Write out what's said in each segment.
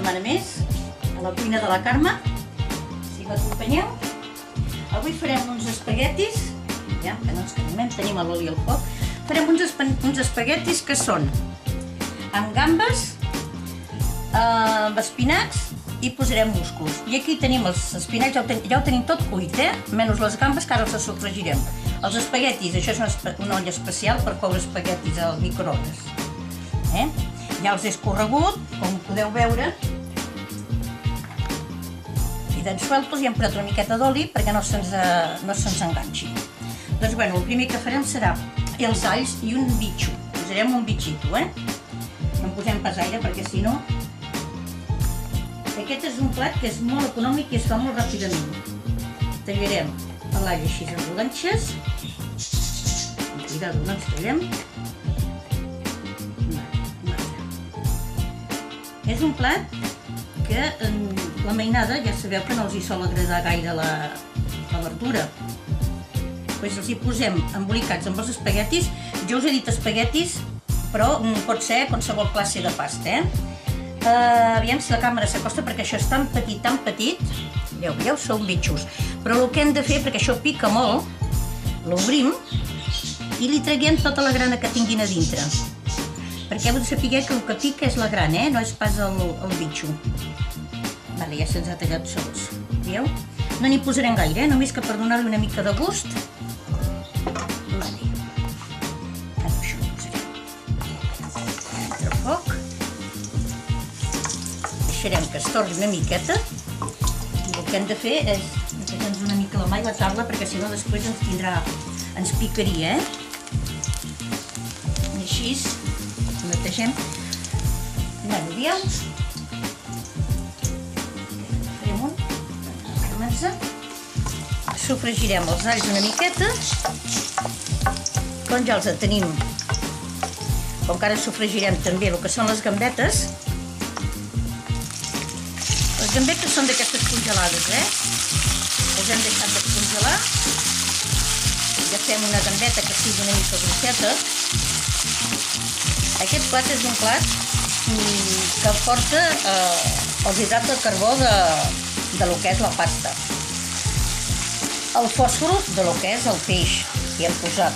setmana més a la cuina de la Carme, si m'acompanyeu. Avui farem uns espaguetis, ja que no ens cansem, tenim l'oli al foc. Farem uns espaguetis que són amb gambes, amb espinacs i posarem musclos. I aquí tenim els espinacs, ja ho tenim tot cuit, menys les gambes que ara els sofregirem. Els espaguetis, això és una olla especial per coure espaguetis al microones. Ja els he escorregut, com podeu veure, i d'en sueltos hi hem posat una miqueta d'oli perquè no se'ns enganxi. Doncs bueno, el primer que farem serà els alls i un bitxo. Posarem un bitxito, no en posem pas aire perquè si no... Aquest és un plat que és molt econòmic i es fa molt ràpidament. Tallarem l'all així en rodanxes. Cuidado, no ens tallem. És un plat que la mainada ja sabeu que no els hi sol agradar gaire la verdura. Doncs els hi posem embolicats amb els espaguetis. Jo us he dit espaguetis, però pot ser qualsevol classe de pasta, Aviam si la càmera s'acosta perquè això és tan petit, veieu, són bitxos. Però el que hem de fer, perquè això pica molt, l'obrim i li traguem tota la grana que tinguin a dintre. Perquè heu de saber que el que pica és la grana, no és pas el bitxo. Vale, ja se'ns ha tallat sols, veieu? No n'hi posarem gaire, només que per donar-li una mica de gust. Vale. Ara això ho posarem entre foc. Deixarem que es torni una miqueta i el que hem de fer és netejar-nos una mica la mà i la taula perquè si no després ens picaria, I així netegem. Bueno, veieu? Farem un. Sofregirem els alls una miqueta. Com ja els tenim, com que ara sofregirem també el que són les gambetes. Les gambetes són d'aquestes congelades, Les hem deixat de congelar. Agafem una gambeta que sigui una mica grosseta. Aquest plat és un plat que porta els hidrats de carbó de lo que és la pasta. El fòsfor de lo que és el peix que hem posat.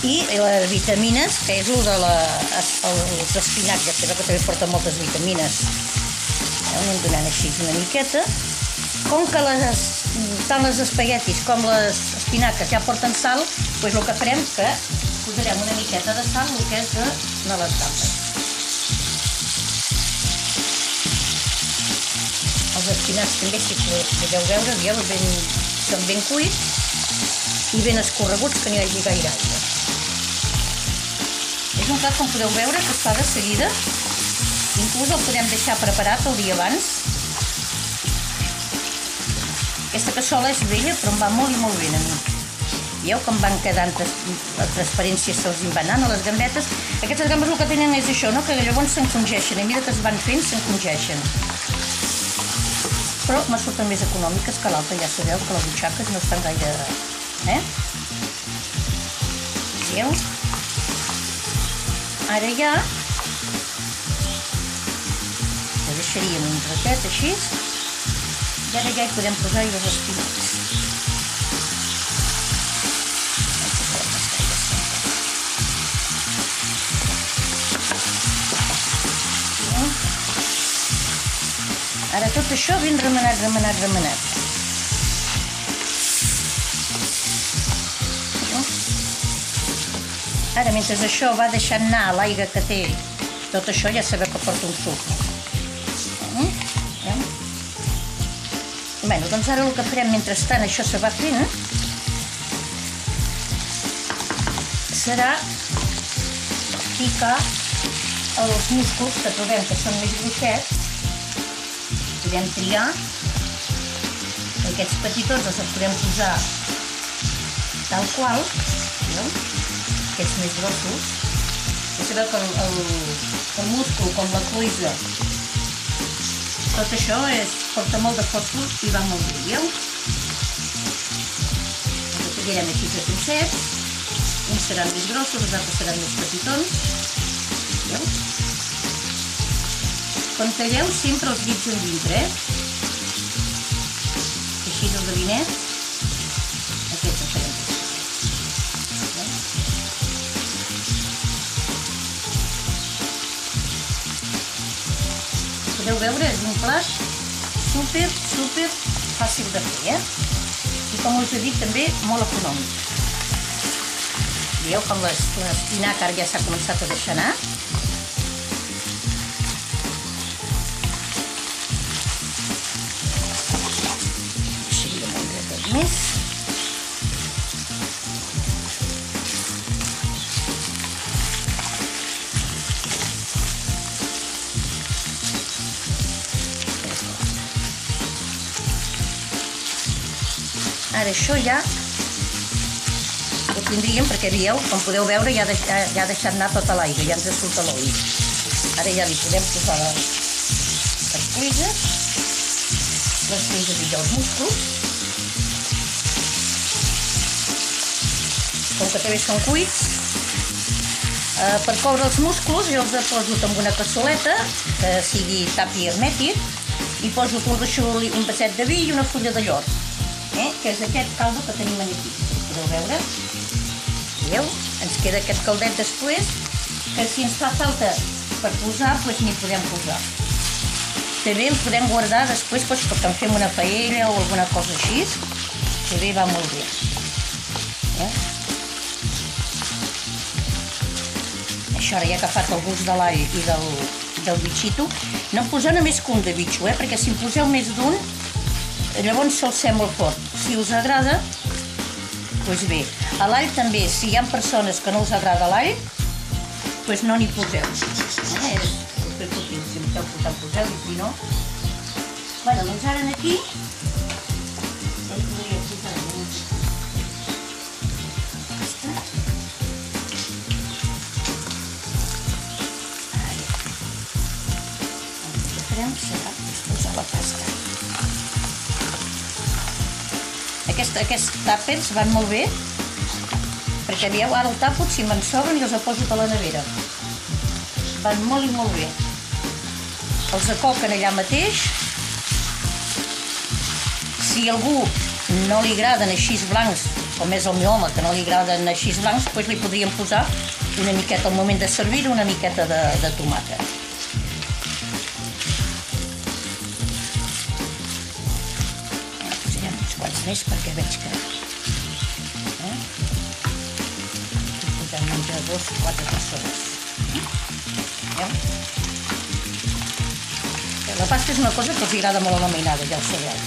I les vitamines, que és els espinacs, ja sabeu que també porten moltes vitamines. Anem donant així una miqueta. Com que tant les espaguetis com les espinaques ja porten sal, doncs el que farem és que posarem una miqueta de sal el que és de les gambes. Els espinacs també, si podeu veure, són ben cuits i ben escorreguts, que no hi hagi gaire aigua. És un plat, com podeu veure, que es fa de seguida. Inclús el podem deixar preparat el dia abans. Aquesta cassola és vella, però em va molt i molt bé a mi. Veieu com van quedant la transparència, se'ls va anant a les gambetes. Aquestes gambes el que tenen és això, que llavors s'encongeixen, i a mesura que es van fent s'encongeixen. Però me surten més econòmiques que l'altra, ja sabeu que les butxaques no estan gaire... Veieu? Ara ja ho deixaríem un ratet així i ara ja hi podem posar els espinacs. Ara tot això ben remenat. Ara, mentre això va deixant anar l'aigua que té, tot això ja sabeu que porta un suc. Bé, doncs ara el que farem mentrestant això se va fent serà picar els músculs que trobem que són més grossets. Podem triar. Aquests petitons els podem posar tal qual. Aquests més grossos. Ja sabeu que el múscul, com la cloïssa, tot això porta molt de fòsfor i va molt bé, veieu? Els tallarem així de trossets. Uns seran més grossos, els altres seran més petitons. Veieu? quan talleu sempre els dits endintre, així els gavinets, aquests els farem. Podeu veure, és un plat super fàcil de fer, i com us he dit també molt econòmic. Veieu com l'espinaca ara ja s'ha començat a deixar anar. Així un gratat més. Ara això ja ho tindríem, perquè veieu, com podeu veure, ja ha deixat anar tota l'aigua, ja ens ha sortit l'oli. Ara ja li podem posar les cuigues i els musclos. Com que també són cuits, per coure els musclos jo els he posat en una cassoleta que sigui tapi hermètic i poso un passet de vi i una fulla de llor, que és aquest caldo que tenim aquí. Podeu veure? Veieu? Ens queda aquest caldet després, que si ens fa falta per posar, doncs n'hi podem posar. També el podem guardar després perquè en fem una paella o alguna cosa així, que bé va molt bé. Això ara ja ha agafat el gust de l'all i del bitxito. No en poseu només que un de bitxo, perquè si en poseu més d'un, llavors sol ser molt fort. Si us agrada, doncs bé. A l'all també, si hi ha persones que no us agrada l'all, doncs no n'hi poseu. És super poquín, si em poseu i si no. Bé, doncs ara aquí podria posar pasta. El que farem serà posar la pasta. Aquests tàpers van molt bé, perquè veieu, ara el tapo, si me'n sobren i els poso a la nevera. Van molt i molt bé. Els acoquen allà mateix. Si a algú no li agraden així blancs, com és el meu home, que no li agraden així blancs, doncs li podríem posar una miqueta al moment de servir, una miqueta de tomàquet. Més perquè veig que podem menjar 2 o 4 persones. La pasta és una cosa que els agrada molt a la mainada, ja ho sabeu.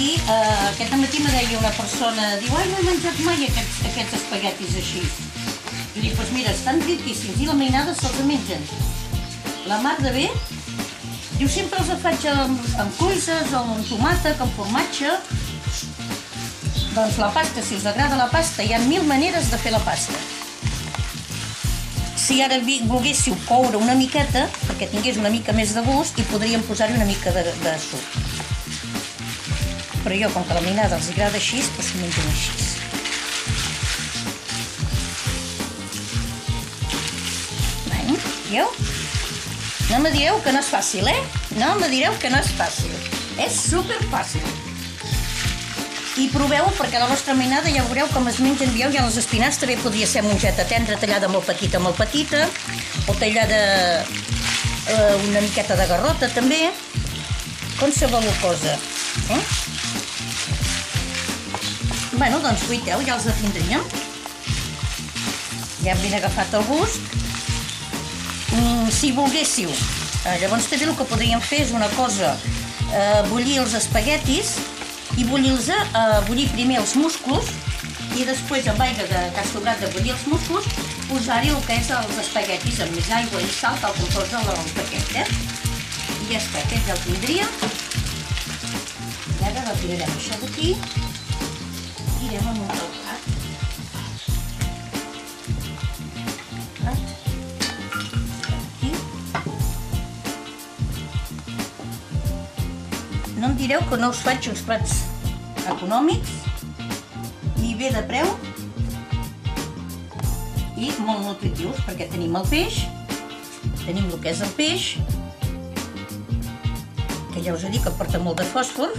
I aquest matí me deia una persona, diu, ai, no he menjat mai aquests espaguetis així. I dic, doncs mira, estan riquíssims i la mainada se'ls mengen la mar de bé. Diu, sempre els faig amb cuisses o amb tomàquet, amb formatge. Doncs la pasta, si us agrada la pasta, hi ha 1000 maneres de fer la pasta. Si ara volguéssiu coure una miqueta, perquè tingués una mica més de gust, hi podríem posar-hi una mica de suc. Però jo, com que la mainada els agrada així, doncs s'ho mengen així. Veieu? No me direu que no és fàcil, No me direu que no és fàcil. És superfàcil. I proveu-ho perquè la vostra mainada ja veureu com es mengen. Veieu, ja els espinacs també podria ser mongeta tendra tallada molt petita, o tallada una miqueta de garrota també. Qualsevol cosa. Bueno, doncs guaiteu, ja els tindríem. Ja hem ben agafat el gust. Si volguéssiu, llavors també el que podríem fer és una cosa, bullir els espaguetis i bullir primer els musclos i després amb aigua que ha sobrat de bullir els musclos posar-hi el que és els espaguetis amb més aigua i sal, tal com posa el paquet, I ja està, aquest ja el tindríem. I ara retirarem això d'aquí i irem a muntar el plat. No em direu que no us faig uns plats econòmics, ni bé de preu i molt nutritius, perquè tenim el peix, tenim el que és el peix, que ja us he dit que porta molt de fòsfor.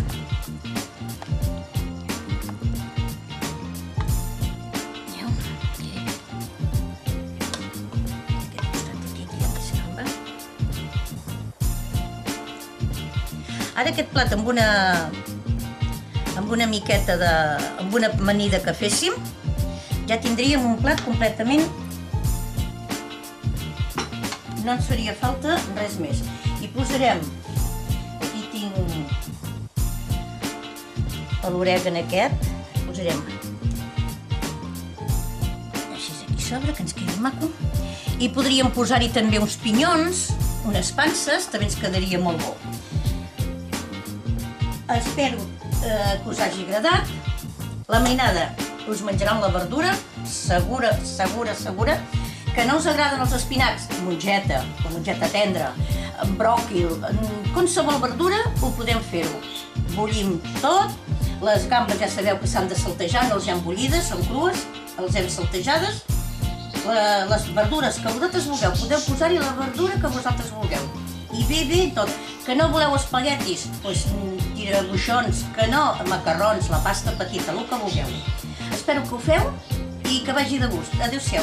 Ara aquest plat amb una miqueta amb una amanida que féssim, ja tindríem un plat completament. No ens faria falta res més. Hi posarem, aquí tinc l'orègan aquest, posarem així aquí sobre, que ens quedi maco. I podríem posar-hi també uns pinyons, unes panses, també ens quedaria molt bo. Espero que us hagi agradat. La mainada us menjaran la verdura, segura, que no us agraden els espinacs, mongeta, o mongeta tendra, bròquil, qualsevol verdura ho podem fer-ho. Bullim tot, les gambes ja sabeu que s'han de saltejar, no les hem bullides, són crues, les hem saltejades. Les verdures que vosaltres vulgueu, podeu posar-hi la verdura que vosaltres vulgueu. I bé tot. Que no voleu espaguetis, doncs tirabuixons, que no, macarrons, la pasta petita, el que vulgueu. Espero que ho feu i que vagi de gust. Adéu-siau.